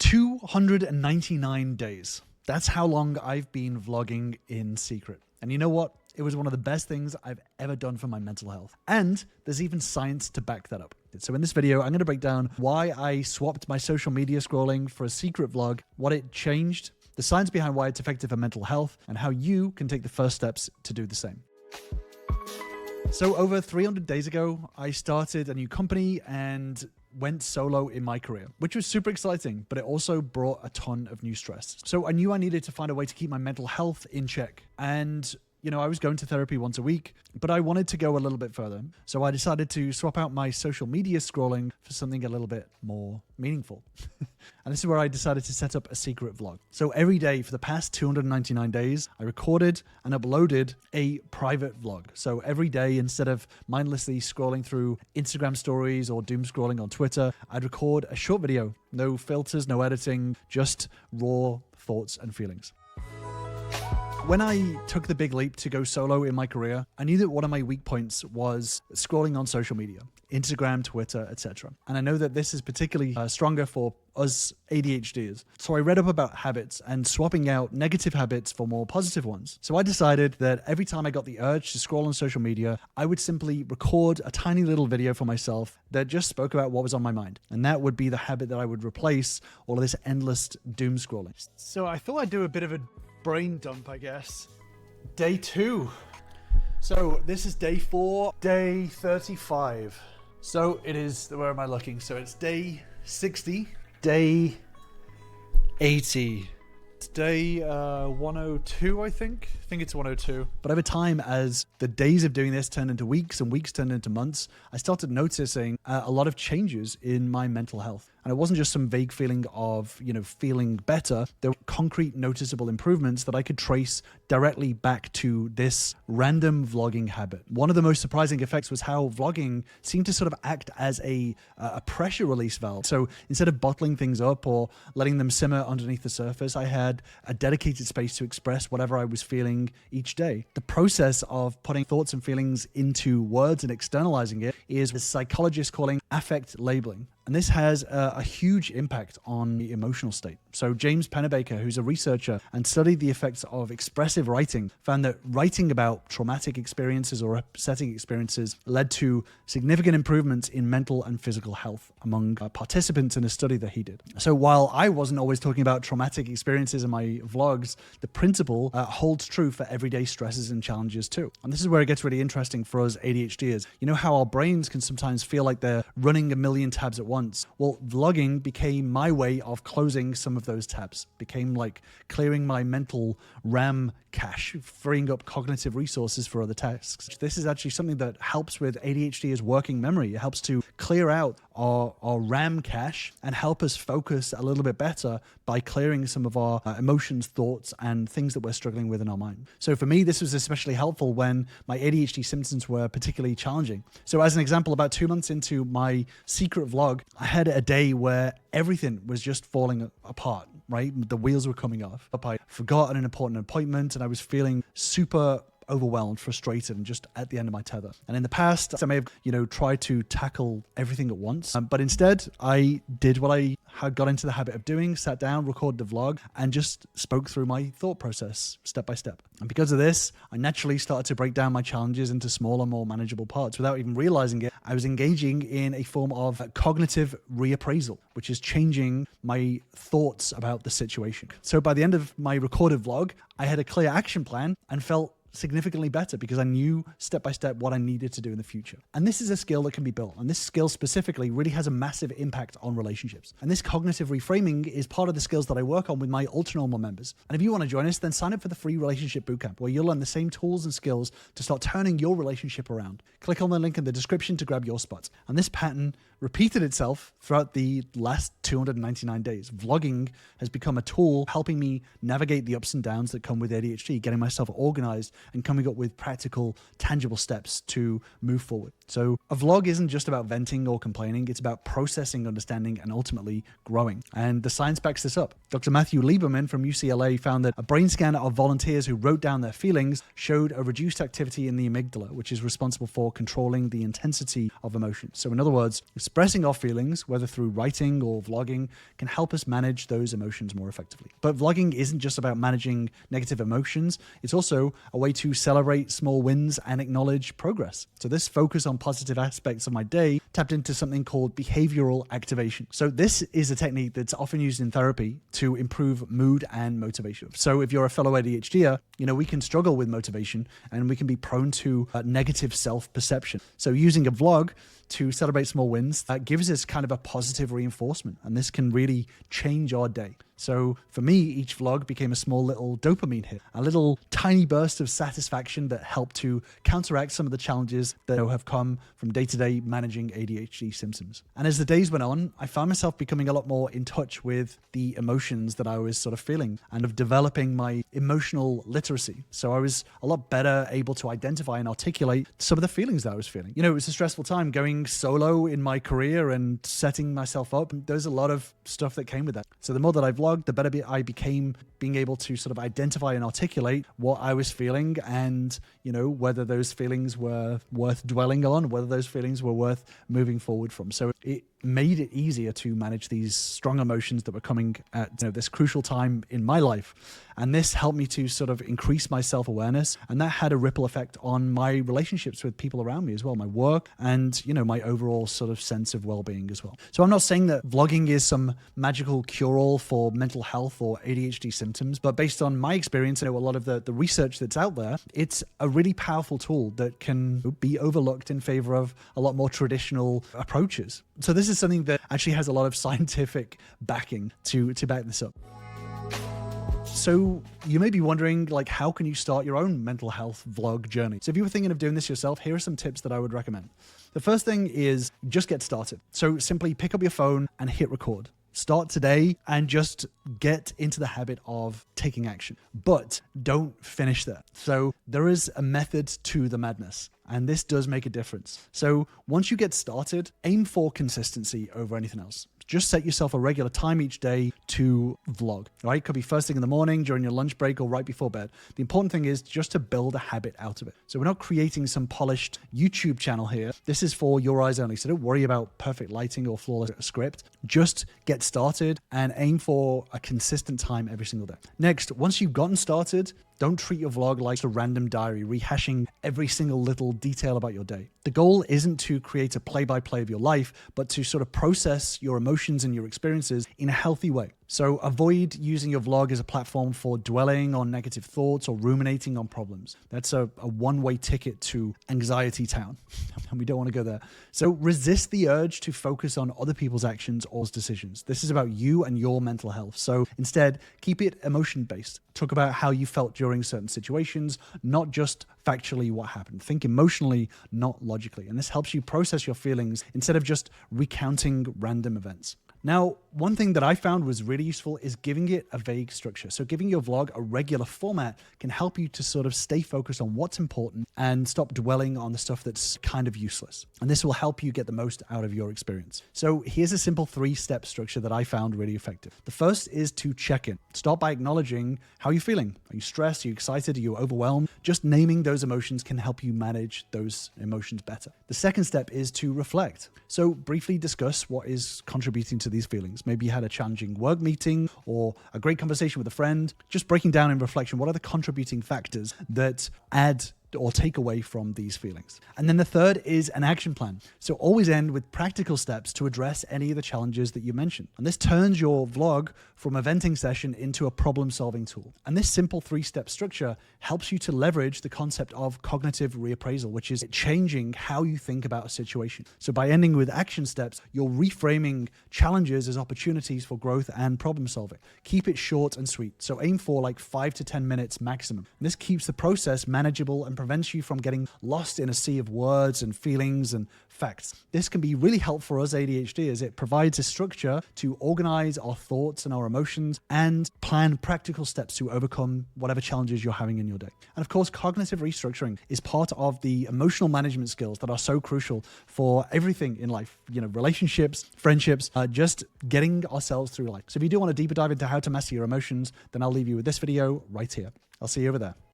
299 days. That's how long I've been vlogging in secret. And you know what? It was one of the best things I've ever done for my mental health. And there's even science to back that up. So in this video, I'm going to break down why I swapped my social media scrolling for a secret vlog, what it changed, the science behind why it's effective for mental health, and how you can take the first steps to do the same. So over 300 days ago, I started a new company and went solo in my career, which was super exciting, but it also brought a ton of new stress. So I knew I needed to find a way to keep my mental health in check. And you know, I was going to therapy once a week, but I wanted to go a little bit further. So I decided to swap out my social media scrolling for something a little bit more meaningful. And this is where I decided to set up a secret vlog. So every day for the past 299 days, I recorded and uploaded a private vlog. So every day, instead of mindlessly scrolling through Instagram stories or doom scrolling on Twitter, I'd record a short video. No filters, no editing, just raw thoughts and feelings. When I took the big leap to go solo in my career, I knew that one of my weak points was scrolling on social media, Instagram, Twitter, etc. And I know that this is particularly stronger for us ADHDers. So I read up about habits and swapping out negative habits for more positive ones. So I decided that every time I got the urge to scroll on social media, I would simply record a tiny little video for myself that just spoke about what was on my mind. And that would be the habit that I would replace all of this endless doom scrolling. So I thought I'd do a bit of a brain dump, I guess. Day 2. So this is day 4, day 35. So it is, where am I looking? So it's day 60, day 80. It's day 102, I think. I think it's 102. But over time, as the days of doing this turned into weeks and weeks turned into months, I started noticing a lot of changes in my mental health. And it wasn't just some vague feeling of, you know, feeling better. There were concrete, noticeable improvements that I could trace directly back to this random vlogging habit. One of the most surprising effects was how vlogging seemed to sort of act as a pressure release valve. So instead of bottling things up or letting them simmer underneath the surface, I had a dedicated space to express whatever I was feeling each day. The process of putting thoughts and feelings into words and externalizing it is what psychologists calling affect labeling. And this has a huge impact on the emotional state. So James Pennebaker, who's a researcher and studied the effects of expressive writing, found that writing about traumatic experiences or upsetting experiences led to significant improvements in mental and physical health among participants in a study that he did. So while I wasn't always talking about traumatic experiences in my vlogs, the principle holds true for everyday stresses and challenges too. And this is where it gets really interesting for us ADHDers. You know how our brains can sometimes feel like they're running a million tabs at once? Well, vlogging became my way of closing some of those tabs, became like clearing my mental RAM cache, freeing up cognitive resources for other tasks. This is actually something that helps with ADHD's working memory. It helps to clear out our RAM cache and help us focus a little bit better by clearing some of our emotions, thoughts, and things that we're struggling with in our mind. So for me, this was especially helpful when my ADHD symptoms were particularly challenging. So as an example, about 2 months into my secret vlog, I had a day where everything was just falling apart, right? The wheels were coming off. I forgot an important appointment and I was feeling super overwhelmed, frustrated, and just at the end of my tether. And in the past, I may have, tried to tackle everything at once. But instead, I did what I had got into the habit of doing, sat down, recorded the vlog, and just spoke through my thought process step by step. And because of this, I naturally started to break down my challenges into smaller, more manageable parts. Without even realizing it, I was engaging in a form of cognitive reappraisal, which is changing my thoughts about the situation. So by the end of my recorded vlog, I had a clear action plan and felt significantly better because I knew step by step what I needed to do in the future. And this is a skill that can be built. And this skill specifically really has a massive impact on relationships. And this cognitive reframing is part of the skills that I work on with my ultra normal members. And if you want to join us, then sign up for the free relationship bootcamp where you'll learn the same tools and skills to start turning your relationship around. Click on the link in the description to grab your spot. And this pattern repeated itself throughout the last 299 days. Vlogging has become a tool helping me navigate the ups and downs that come with ADHD, getting myself organized and coming up with practical, tangible steps to move forward. So a vlog isn't just about venting or complaining, it's about processing, understanding, and ultimately growing. And the science backs this up. Dr. Matthew Lieberman from UCLA found that a brain scan of volunteers who wrote down their feelings showed a reduced activity in the amygdala, which is responsible for controlling the intensity of emotions. So in other words, expressing our feelings, whether through writing or vlogging, can help us manage those emotions more effectively. But vlogging isn't just about managing negative emotions. It's also a way to celebrate small wins and acknowledge progress. So this focus on positive aspects of my day tapped into something called behavioral activation. So this is a technique that's often used in therapy to improve mood and motivation. So if you're a fellow ADHDer, we can struggle with motivation and we can be prone to negative self-perception. So using a vlog to celebrate small wins, that gives us kind of a positive reinforcement, and this can really change our day. So for me, each vlog became a small little dopamine hit, a little tiny burst of satisfaction that helped to counteract some of the challenges that have come from day-to-day managing ADHD symptoms. And as the days went on, I found myself becoming a lot more in touch with the emotions that I was sort of feeling and of developing my emotional literacy. So I was a lot better able to identify and articulate some of the feelings that I was feeling. It was a stressful time going solo in my career and setting myself up. There's a lot of stuff that came with that. So the more that I vlogged, the better I became being able to sort of identify and articulate what I was feeling and, whether those feelings were worth dwelling on, whether those feelings were worth moving forward from. So it made it easier to manage these strong emotions that were coming at this crucial time in my life. And this helped me to sort of increase my self-awareness. And that had a ripple effect on my relationships with people around me as well, my work and, my overall sort of sense of well-being as well. So I'm not saying that vlogging is some magical cure-all for mental health or ADHD symptoms, but based on my experience, a lot of the research that's out there, it's a really powerful tool that can be overlooked in favor of a lot more traditional approaches. So this is something that actually has a lot of scientific backing to back this up. So you may be wondering, how can you start your own mental health vlog journey? So if you were thinking of doing this yourself, here are some tips that I would recommend. The first thing is just get started. So simply pick up your phone and hit record. Start today and just get into the habit of taking action, but don't finish there. So there is a method to the madness, and this does make a difference. So once you get started, aim for consistency over anything else. Just set yourself a regular time each day to vlog, right? Could be first thing in the morning, during your lunch break, or right before bed. The important thing is just to build a habit out of it. So we're not creating some polished YouTube channel here. This is for your eyes only. So don't worry about perfect lighting or flawless script. Just get started and aim for a consistent time every single day. Next, once you've gotten started, don't treat your vlog like a random diary, rehashing every single little detail about your day. The goal isn't to create a play-by-play of your life, but to sort of process your emotions and your experiences in a healthy way. So avoid using your vlog as a platform for dwelling on negative thoughts or ruminating on problems. That's a one-way ticket to anxiety town, and we don't want to go there. So resist the urge to focus on other people's actions or decisions. This is about you and your mental health. So instead, keep it emotion-based. Talk about how you felt during certain situations, not just factually what happened. Think emotionally, not logically. And this helps you process your feelings instead of just recounting random events. Now, one thing that I found was really useful is giving it a vague structure. So giving your vlog a regular format can help you to sort of stay focused on what's important and stop dwelling on the stuff that's kind of useless. And this will help you get the most out of your experience. So here's a simple 3-step structure that I found really effective. The first is to check in. Start by acknowledging how you're feeling. Are you stressed? Are you excited? Are you overwhelmed? Just naming those emotions can help you manage those emotions better. The second step is to reflect. So briefly discuss what is contributing to these feelings. Maybe you had a challenging work meeting or a great conversation with a friend. Just breaking down in reflection, what are the contributing factors that add or take away from these feelings. And then the third is an action plan. So always end with practical steps to address any of the challenges that you mentioned. And this turns your vlog from a venting session into a problem-solving tool. And this simple 3-step structure helps you to leverage the concept of cognitive reappraisal, which is changing how you think about a situation. So by ending with action steps, you're reframing challenges as opportunities for growth and problem solving. Keep it short and sweet. So aim for 5 to 10 minutes maximum. And this keeps the process manageable and prevents you from getting lost in a sea of words and feelings and facts. This can be really helpful for us ADHD as it provides a structure to organize our thoughts and our emotions and plan practical steps to overcome whatever challenges you're having in your day. And of course, cognitive restructuring is part of the emotional management skills that are so crucial for everything in life, relationships, friendships, just getting ourselves through life. So if you do want a deeper dive into how to master your emotions, then I'll leave you with this video right here. I'll see you over there.